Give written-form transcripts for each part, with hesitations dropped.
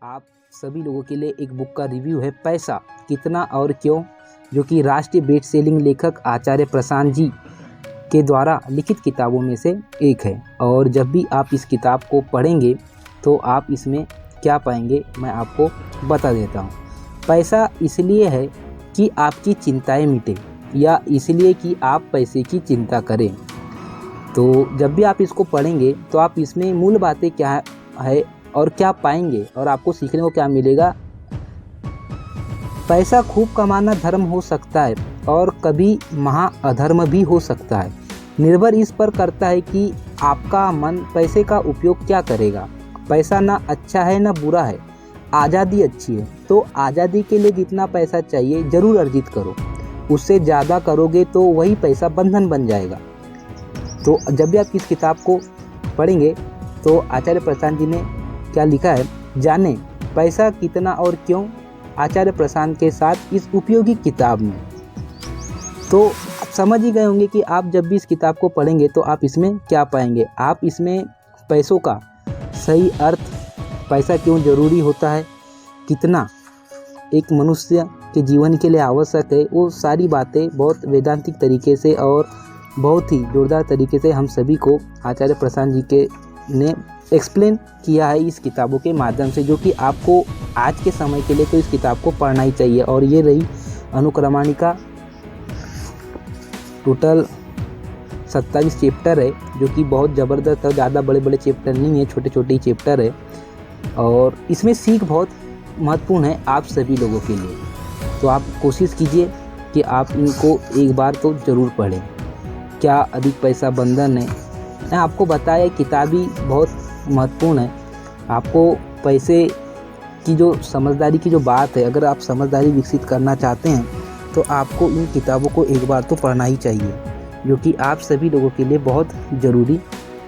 आप सभी लोगों के लिए एक बुक का रिव्यू है, पैसा कितना और क्यों, जो कि राष्ट्रीय बेस्ट सेलिंग लेखक आचार्य प्रशांत जी के द्वारा लिखित किताबों में से एक है। और जब भी आप इस किताब को पढ़ेंगे तो आप इसमें क्या पाएंगे मैं आपको बता देता हूँ। पैसा इसलिए है कि आपकी चिंताएं मिटे, या इसलिए कि आप पैसे की चिंता करें। तो जब भी आप इसको पढ़ेंगे तो आप इसमें मूल बातें क्या है और क्या पाएंगे और आपको सीखने को क्या मिलेगा। पैसा खूब कमाना धर्म हो सकता है और कभी महा अधर्म भी हो सकता है। निर्भर इस पर करता है कि आपका मन पैसे का उपयोग क्या करेगा। पैसा ना अच्छा है ना बुरा है, आज़ादी अच्छी है। तो आज़ादी के लिए जितना पैसा चाहिए ज़रूर अर्जित करो, उससे ज़्यादा करोगे तो वही पैसा बंधन बन जाएगा। तो जब भी आप इस किताब को पढ़ेंगे तो आचार्य प्रशांत जी ने क्या लिखा है, जाने पैसा कितना और क्यों, आचार्य प्रशांत के साथ इस उपयोगी किताब में। तो आप समझ ही गए होंगे कि आप जब भी इस किताब को पढ़ेंगे तो आप इसमें क्या पाएंगे। आप इसमें पैसों का सही अर्थ, पैसा क्यों ज़रूरी होता है, कितना एक मनुष्य के जीवन के लिए आवश्यक है, वो सारी बातें बहुत वैदांतिक तरीके से और बहुत ही जोरदार तरीके से हम सभी को आचार्य प्रशांत जी के ने एक्सप्लेन किया है इस किताबों के माध्यम से, जो कि आपको आज के समय के लिए तो इस किताब को पढ़ना ही चाहिए। और ये रही अनुक्रमणिका, टोटल 27 चैप्टर है, जो कि बहुत ज़बरदस्त है। ज़्यादा बड़े बड़े चैप्टर नहीं है, छोटे छोटे ही चैप्टर है। और इसमें सीख बहुत महत्वपूर्ण है आप सभी लोगों के लिए। तो आप कोशिश कीजिए कि आप इनको एक बार तो ज़रूर पढ़ें। क्या अधिक पैसा बंधन है, मैं आपको बताया किताब ही बहुत महत्वपूर्ण है। आपको पैसे की जो समझदारी की जो बात है, अगर आप समझदारी विकसित करना चाहते हैं तो आपको इन किताबों को एक बार तो पढ़ना ही चाहिए, जो कि आप सभी लोगों के लिए बहुत ज़रूरी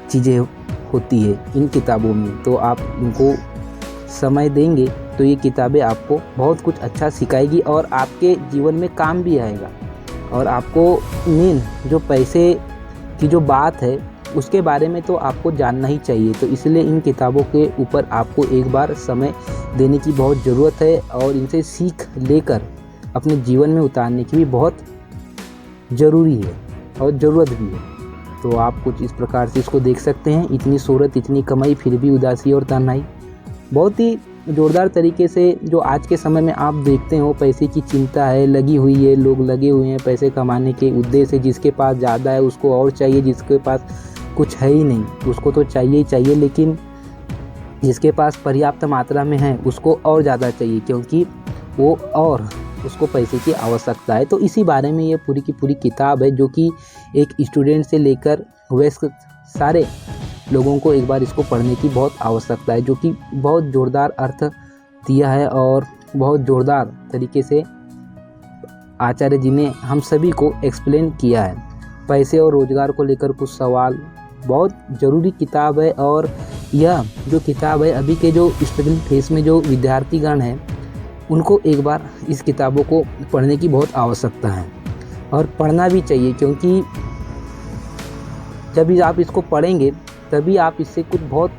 चीज़ें होती है इन किताबों में। तो आप इनको समय देंगे तो ये किताबें आपको बहुत कुछ अच्छा सिखाएगी और आपके जीवन में काम भी आएगा। और आपको मेन जो पैसे की जो बात है उसके बारे में तो आपको जानना ही चाहिए। तो इसलिए इन किताबों के ऊपर आपको एक बार समय देने की बहुत ज़रूरत है और इनसे सीख लेकर अपने जीवन में उतारने की भी बहुत ज़रूरी है और ज़रूरत भी है। तो आप कुछ इस प्रकार से इसको देख सकते हैं। इतनी शोहरत, इतनी कमाई, फिर भी उदासी और तन्हाई। बहुत ही जोरदार तरीके से जो आज के समय में आप देखते हो, पैसे की चिंता है, लगी हुई है, लोग लगे हुए हैं पैसे कमाने के उद्देश्य से। जिसके पास ज़्यादा है उसको और चाहिए, जिसके पास कुछ है ही नहीं उसको तो चाहिए ही चाहिए, लेकिन जिसके पास पर्याप्त मात्रा में है उसको और ज़्यादा चाहिए, क्योंकि वो और उसको पैसे की आवश्यकता है। तो इसी बारे में ये पूरी की पूरी किताब है, जो कि एक स्टूडेंट से लेकर वयस्क सारे लोगों को एक बार इसको पढ़ने की बहुत आवश्यकता है, जो कि बहुत ज़ोरदार अर्थ दिया है और बहुत ज़ोरदार तरीके से आचार्य जी ने हम सभी को एक्सप्लेन किया है। पैसे और रोज़गार को लेकर कुछ सवाल, बहुत ज़रूरी किताब है। और यह जो किताब है, अभी के जो स्ट्रगलिंग फेस में जो विद्यार्थीगण हैं उनको एक बार इस किताबों को पढ़ने की बहुत आवश्यकता है और पढ़ना भी चाहिए, क्योंकि जब भी आप इसको पढ़ेंगे तभी आप इससे कुछ बहुत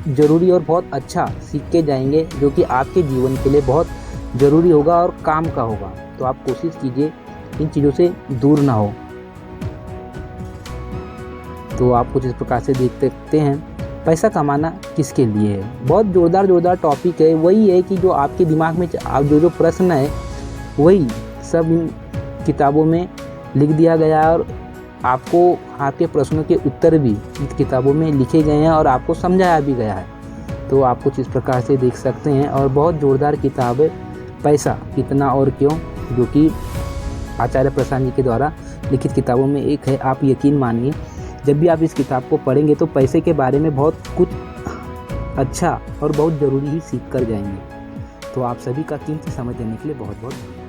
ज़रूरी और बहुत अच्छा सीख के जाएंगे, जो कि आपके जीवन के लिए बहुत ज़रूरी होगा और काम का होगा। तो आप कोशिश कीजिए इन चीज़ों से दूर ना हो। तो आप कुछ इस प्रकार से देख सकते हैं, पैसा कमाना किसके लिए है। बहुत जोरदार टॉपिक है। वही है कि जो आपके दिमाग में आप जो प्रश्न है वही सब इन किताबों में लिख दिया गया है, और आपको आपके प्रश्नों के उत्तर भी इन किताबों में लिखे गए हैं और आपको समझाया भी गया है। तो आप कुछ इस प्रकार से देख सकते हैं। और बहुत ज़ोरदार किताब है पैसा कितना और क्यों, जो कि आचार्य प्रशांत जी के द्वारा लिखित किताबों में एक है। आप यकीन मानिए जब भी आप इस किताब को पढ़ेंगे तो पैसे के बारे में बहुत कुछ अच्छा और बहुत ज़रूरी ही सीख कर जाएंगे। तो आप सभी का कीमती समय देने के लिए बहुत बहुत धन्यवाद।